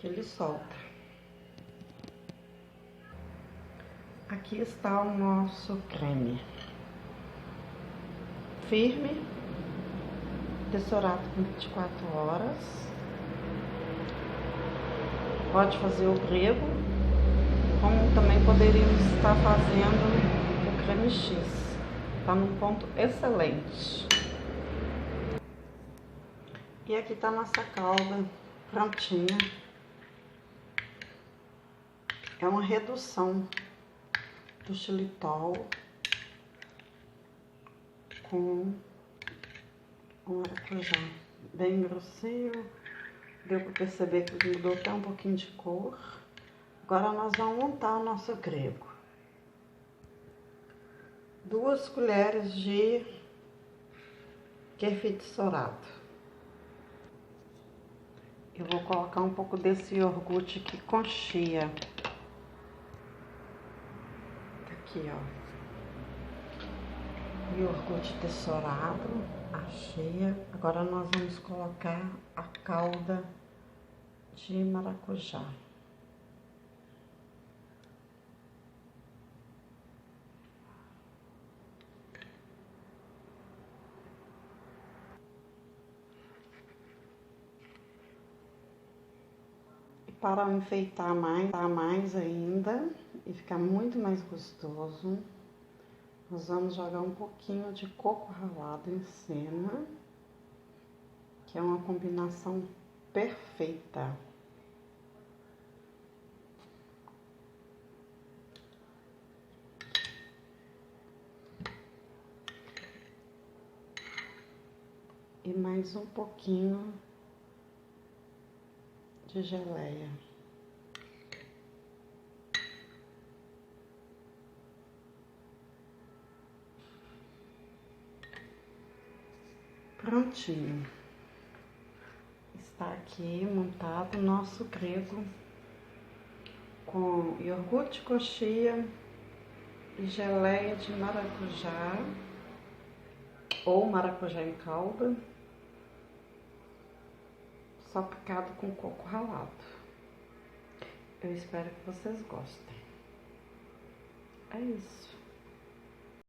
que ele solta. Aqui está o nosso creme. Firme, dessorado com 24 horas. Pode fazer o grego, como também poderíamos estar fazendo o creme X. Tá num ponto excelente. E aqui tá nossa calda prontinha. É uma redução do xilitol com o maracujá. Bem grossinho. Deu para perceber que mudou até um pouquinho de cor. Agora nós vamos montar o nosso grego. 2 colheres de kefir dessorado. Eu vou colocar um pouco desse iogurte aqui com chia. Aqui, ó. Iogurte dessorado, a chia. Agora nós vamos colocar a calda de maracujá. E para enfeitar mais ainda e ficar muito mais gostoso, nós vamos jogar um pouquinho de coco ralado em cima, que é uma combinação perfeita. E mais um pouquinho de geleia. Prontinho. Está aqui montado o nosso grego com iogurte com chia e geleia de maracujá ou maracujá em calda, salpicado com coco ralado. Eu espero que vocês gostem. É isso.